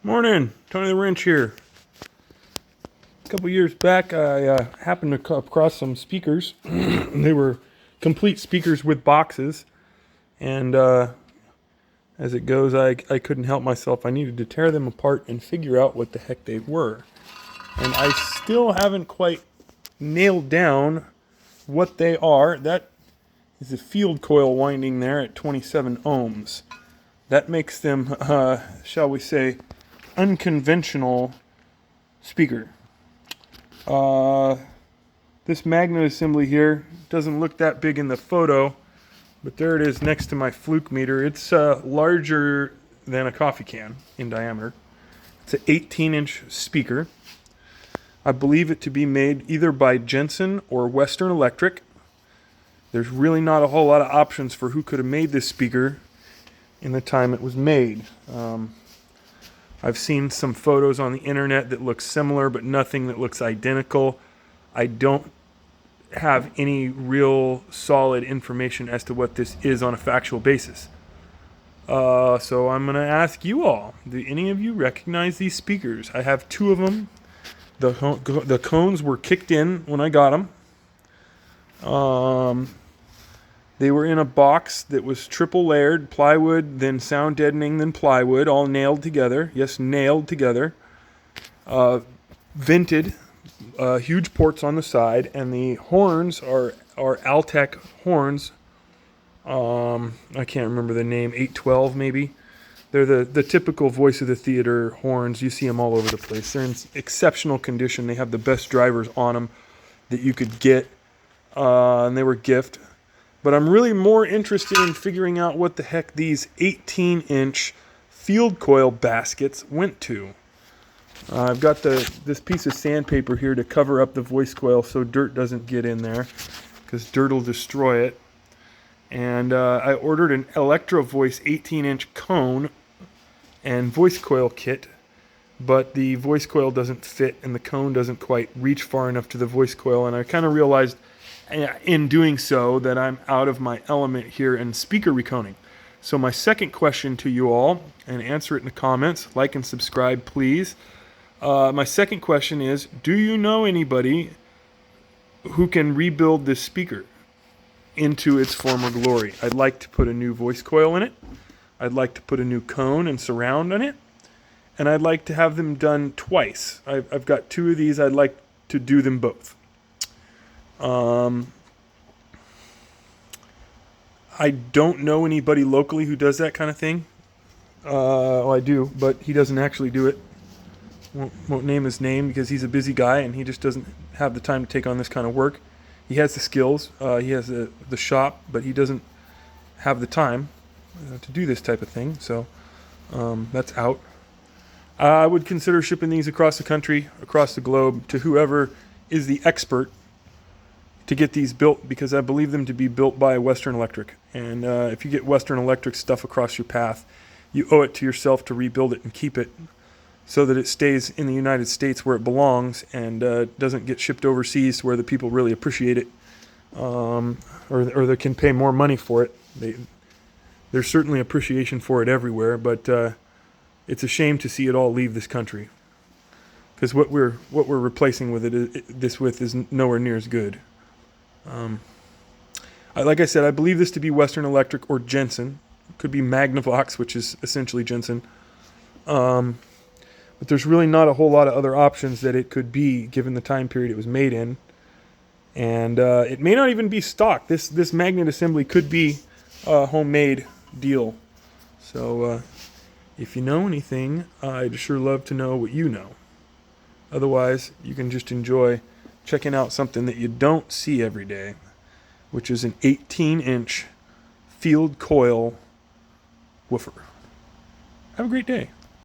Morning, Tony the Wrench here. A couple years back, I happened to come across some speakers. They were complete speakers with boxes, and as it goes, I couldn't help myself. I needed to tear them apart and figure out what the heck they were. And I still haven't quite nailed down what they are. That is a field coil winding there at 27 ohms. That makes them, shall we say, unconventional speaker. This magnet assembly here doesn't look that big in the photo, but there it is next to my fluke meter. It's larger than a coffee can in diameter. It's an 18-inch speaker. I believe it to be made either by Jensen or Western Electric. There's really not a whole lot of options for who could have made this speaker in the time it was made. I've seen some photos on the internet that look similar, but nothing that looks identical. I don't have any real solid information as to what this is on a factual basis. So I'm going to ask you all, do any of you recognize these speakers? I have two of them. The cones were kicked in when I got them. They were in a box that was triple layered, plywood, then sound deadening, then plywood, all nailed together. Yes, nailed together. Vented, huge ports on the side, and the horns are Altec horns. I can't remember the name, 812 maybe. They're the typical voice of the theater horns. You see them all over the place. They're in exceptional condition. They have the best drivers on them that you could get, and they were gift. But I'm really more interested in figuring out what the heck these 18-inch field coil baskets went to. I've got this piece of sandpaper here to cover up the voice coil so dirt doesn't get in there, because dirt will destroy it. And I ordered an Electro Voice 18-inch cone and voice coil kit, but the voice coil doesn't fit and the cone doesn't quite reach far enough to the voice coil, and I kind of realized in doing so that I'm out of my element here in speaker reconing. So my second question to you all, and answer it in the comments, like and subscribe please. My second question is, do you know anybody who can rebuild this speaker into its former glory? I'd like to put a new voice coil in it. I'd like to put a new cone and surround on it. And I'd like to have them done twice. I've got two of these. I'd like to do them both. I don't know anybody locally who does that kind of thing. Well, I do, but he doesn't actually do it. Won't name his name because he's a busy guy and he just doesn't have the time to take on this kind of work. He has the skills, he has the shop, but he doesn't have the time to do this type of thing. So that's out. I would consider shipping these across the country, across the globe, to whoever is the expert to get these built, because I believe them to be built by Western Electric. And if you get Western Electric stuff across your path, you owe it to yourself to rebuild it and keep it so that it stays in the United States where it belongs and doesn't get shipped overseas where the people really appreciate it, or they can pay more money for it. There's certainly appreciation for it everywhere, but it's a shame to see it all leave this country, because what we're replacing with this is nowhere near as good. Like I said, I believe this to be Western Electric or Jensen. Could be Magnavox, which is essentially Jensen. But there's really not a whole lot of other options that it could be given the time period it was made in. And it may not even be stock. This magnet assembly could be a homemade deal. So if you know anything, I'd sure love to know what you know. Otherwise, you can just enjoy checking out something that you don't see every day, which is an 18-inch field coil woofer. Have a great day.